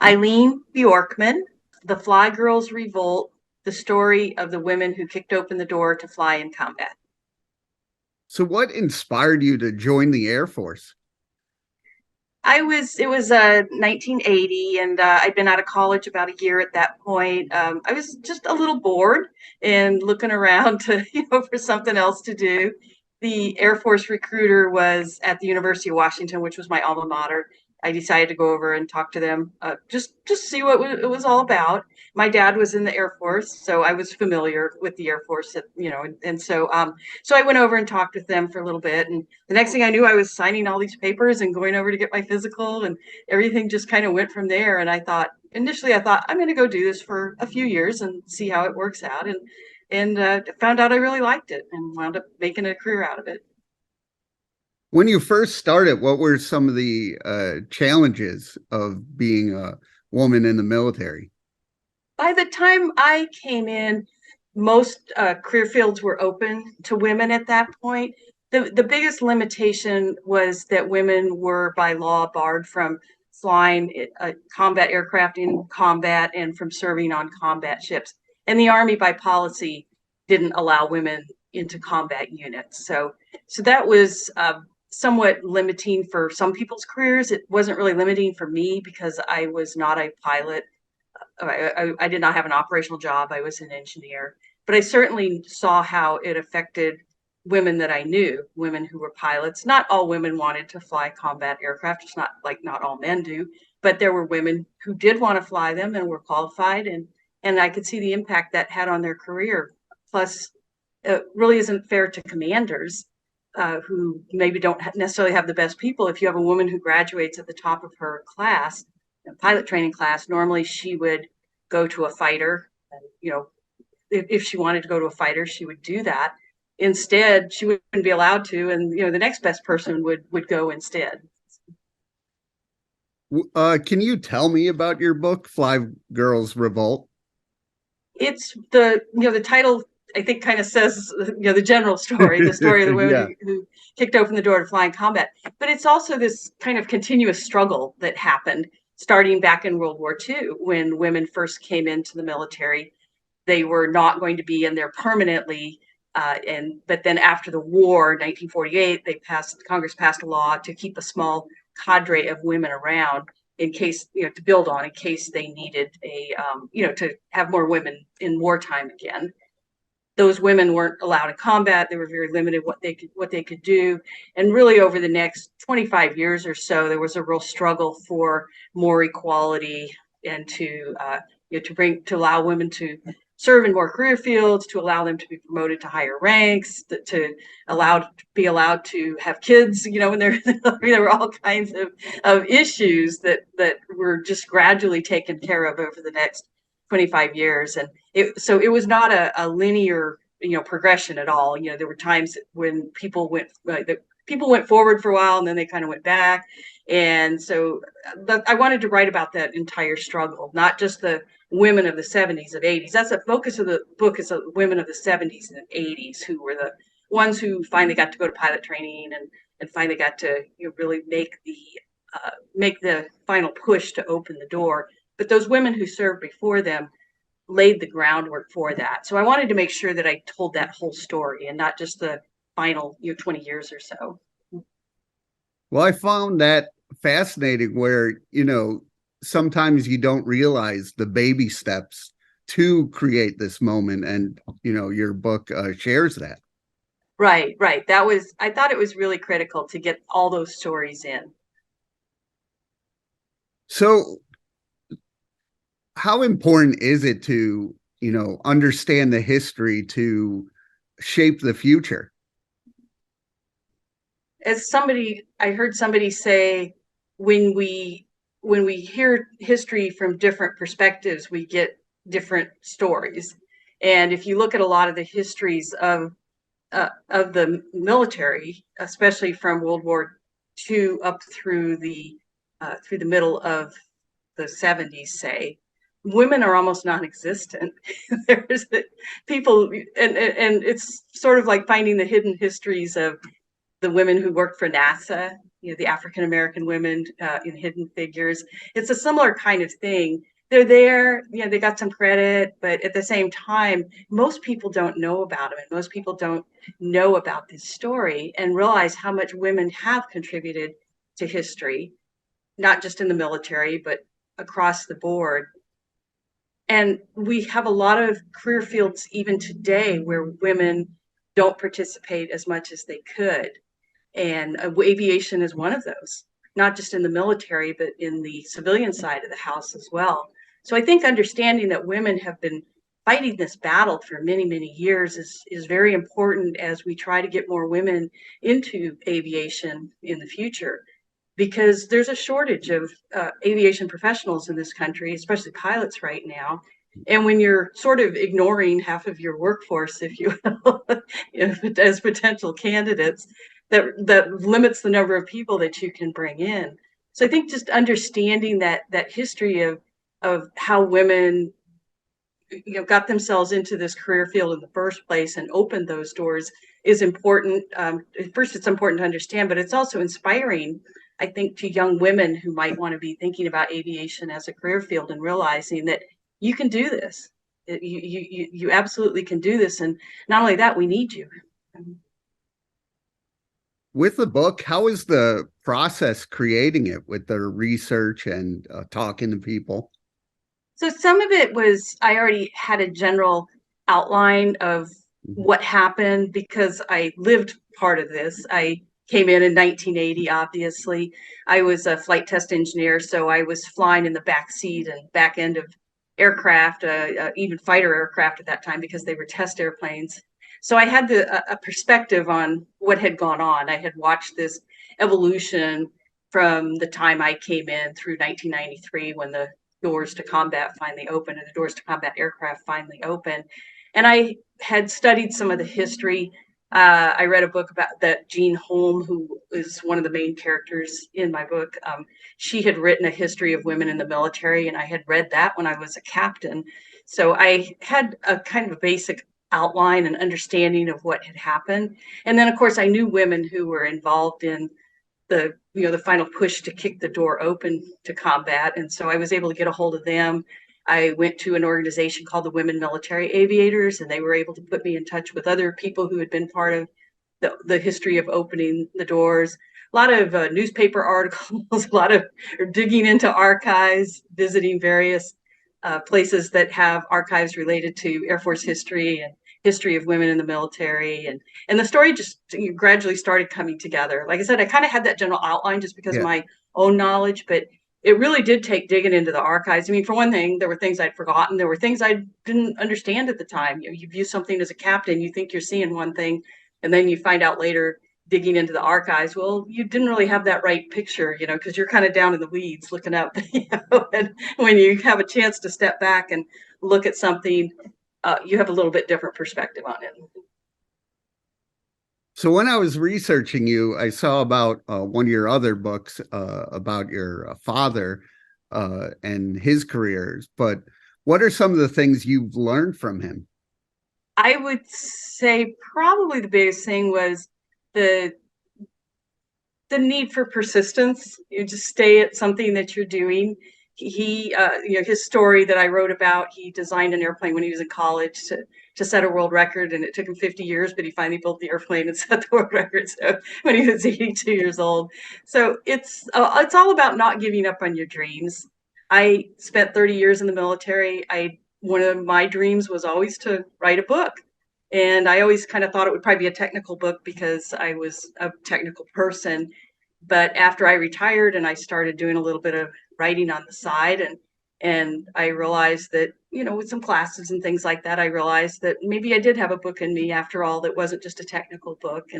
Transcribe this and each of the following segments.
Eileen Bjorkman, The Fly Girls Revolt, the story of the women who kicked open the door to fly in combat. So, what inspired you to join the Air Force? It was 1980, and I'd been out of college about a year at that point. I was just a little bored and looking around to, for something else to do. The Air Force recruiter was at the University of Washington, which was my alma mater. I decided to go over and talk to them, just see what it was all about. My dad was in the Air Force, so I was familiar with the Air Force, so I went over and talked with them for a little bit, and the next thing I knew, I was signing all these papers and going over to get my physical, and everything just kind of went from there. And initially, I thought I'm going to go do this for a few years and see how it works out, and found out I really liked it and wound up making a career out of it. When you first started, what were some of the challenges of being a woman in the military? By the time I came in, most career fields were open to women at that point. The biggest limitation was that women were by law barred from flying combat aircraft in combat and from serving on combat ships. And the Army, by policy, didn't allow women into combat units. So that was somewhat limiting for some people's careers. It wasn't really limiting for me because I was not a pilot. I did not have an operational job. I was an engineer, but I certainly saw how it affected women that I knew, women who were pilots. Not all women wanted to fly combat aircraft. It's not like not all men do, but there were women who did want to fly them and were qualified, and I could see the impact that had on their career. Plus, it really isn't fair to commanders who maybe don't necessarily have the best people. If you have a woman who graduates at the top of her class, pilot training class, normally she would go to a fighter. And, if she wanted to go to a fighter, she would do that. Instead, she wouldn't be allowed to, and the next best person would go instead. Can you tell me about your book, Fly Girls Revolt? It's the title, I think, kind of says the general story, the story of the women Yeah. who kicked open the door to flying combat. But it's also this kind of continuous struggle that happened starting back in World War II when women first came into the military. They were not going to be in there permanently, but then after the war, 1948, Congress passed a law to keep a small cadre of women around in case, to build on in case they needed to have more women in wartime again. Those women weren't allowed in combat. They were very limited what they could do. And really over the next 25 years or so, there was a real struggle for more equality and to allow women to serve in more career fields, to allow them to be promoted to higher ranks, to be allowed to have kids, and there were all kinds of issues that were just gradually taken care of over the next 25 years. And so it was not a linear, progression at all. There were times when people went forward for a while and then they kind of went back. And so I wanted to write about that entire struggle, not just the women of the 70s and 80s. That's the focus of the book, is the women of the 70s and 80s who were the ones who finally got to go to pilot training and finally got to really make the final push to open the door. But those women who served before them laid the groundwork for that. So I wanted to make sure that I told that whole story and not just the final 20 years or so. Well, I found that fascinating where, sometimes you don't realize the baby steps to create this moment. And, your book shares that. Right. I thought it was really critical to get all those stories in. So, how important is it to, understand the history to shape the future? I heard somebody say, when we hear history from different perspectives, we get different stories. And if you look at a lot of the histories of the military, especially from World War II up through the middle of the 70s, say, women are almost non-existent. There's people, and it's sort of like finding the hidden histories of the women who worked for NASA the African American women in Hidden Figures. It's a similar kind of thing. They're there, they got some credit, but at the same time, most people don't know about them, and most people don't know about this story and realize how much women have contributed to history, not just in the military, but across the board. And we have a lot of career fields even today where women don't participate as much as they could. And aviation is one of those, not just in the military, but in the civilian side of the house as well. So I think understanding that women have been fighting this battle for many, many years is very important as we try to get more women into aviation in the future, because there's a shortage of aviation professionals in this country, especially pilots right now. And when you're sort of ignoring half of your workforce, if you will, as potential candidates, that limits the number of people that you can bring in. So I think just understanding that history of how women got themselves into this career field in the first place and opened those doors is important. First, it's important to understand, but it's also inspiring, I think, to young women who might want to be thinking about aviation as a career field and realizing that you can do this. You absolutely can do this. And not only that, we need you. With the book, how is the process creating it with the research and talking to people? So some of it was, I already had a general outline of what happened because I lived part of this. I came in 1980, obviously. I was a flight test engineer, so I was flying in the back seat and back end of aircraft, even fighter aircraft at that time, because they were test airplanes. So I had a perspective on what had gone on. I had watched this evolution from the time I came in through 1993, when the doors to combat finally opened and the doors to combat aircraft finally opened. And I had studied some of the history. I read a book about that Jean Holm, who is one of the main characters in my book. She had written a history of women in the military, and I had read that when I was a captain. So I had a kind of a basic outline and understanding of what had happened. And then, of course, I knew women who were involved in the final push to kick the door open to combat. And so I was able to get a hold of them. I went to an organization called the Women Military Aviators, and they were able to put me in touch with other people who had been part of the history of opening the doors. A lot of newspaper articles, a lot of digging into archives, visiting various places that have archives related to Air Force history and history of women in the military, and the story just gradually started coming together. Like I said, I kind of had that general outline just because of my own knowledge, but it really did take digging into the archives. I mean, for one thing, there were things I'd forgotten. There were things I didn't understand at the time. You view something as a captain, you think you're seeing one thing, and then you find out later, digging into the archives, well, you didn't really have that right picture, because you're kind of down in the weeds looking up, and when you have a chance to step back and look at something, you have a little bit different perspective on it. So when I was researching you, I saw about one of your other books about your father and his careers, but what are some of the things you've learned from him? I would say probably the biggest thing was the need for persistence. You just stay at something that you're doing. He his story that I wrote about, he designed an airplane when he was in college to set a world record, and it took him 50 years, but he finally built the airplane and set the world record. So when he was 82 years old. So it's all about not giving up on your dreams. I spent 30 years in the military. One of my dreams was always to write a book. And I always kind of thought it would probably be a technical book because I was a technical person. But after I retired and I started doing a little bit of writing on the side, and I realized that, with some classes and things like that, I realized that maybe I did have a book in me after all that wasn't just a technical book.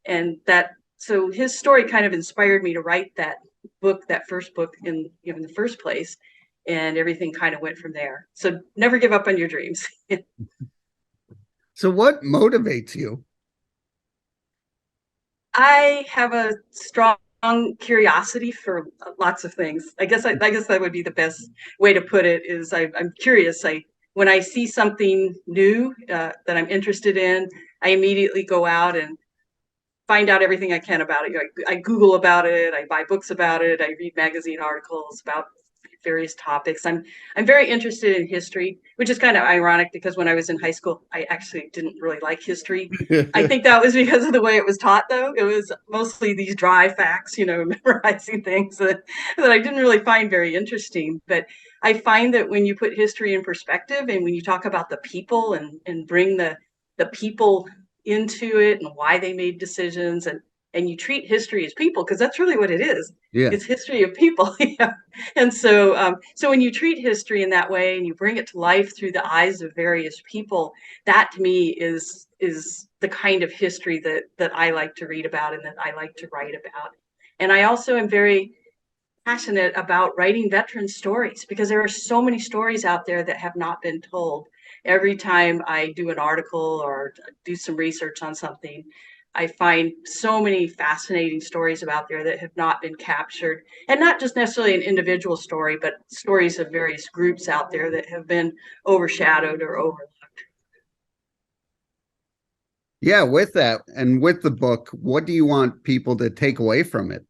And that, so his story kind of inspired me to write that book, that first book in the first place. And everything kind of went from there. So never give up on your dreams. So what motivates you? I have a strong curiosity for lots of things. I guess that would be the best way to put it. Is I'm curious. When I see something new that I'm interested in, I immediately go out and find out everything I can about it. I Google about it. I buy books about it. I read magazine articles about various topics. I'm very interested in history, which is kind of ironic because when I was in high school, I actually didn't really like history. I think that was because of the way it was taught, though. It was mostly these dry facts, memorizing things that I didn't really find very interesting. But I find that when you put history in perspective and when you talk about the people and bring the people into it and why they made decisions and you treat history as people, because that's really what it is. Yeah. It's history of people. Yeah. And so when you treat history in that way and you bring it to life through the eyes of various people, that to me is the kind of history that I like to read about and that I like to write about. And I also am very passionate about writing veteran stories because there are so many stories out there that have not been told. Every time I do an article or do some research on something, I find so many fascinating stories out there that have not been captured, and not just necessarily an individual story, but stories of various groups out there that have been overshadowed or overlooked. Yeah, with that and with the book, what do you want people to take away from it?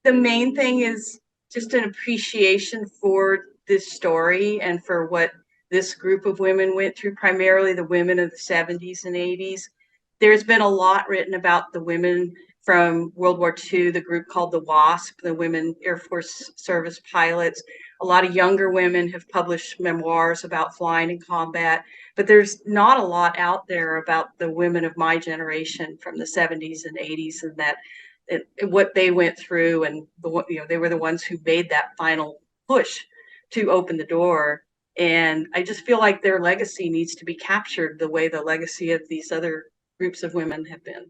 The main thing is just an appreciation for this story and for what this group of women went through, primarily the women of the 70s and 80s. There's been a lot written about the women from World War II, the group called the WASP, the Women Air Force Service Pilots. A lot of younger women have published memoirs about flying in combat, but there's not a lot out there about the women of my generation from the 70s and 80s and what they went through, and they were the ones who made that final push to open the door. And I just feel like their legacy needs to be captured the way the legacy of these other groups of women have been.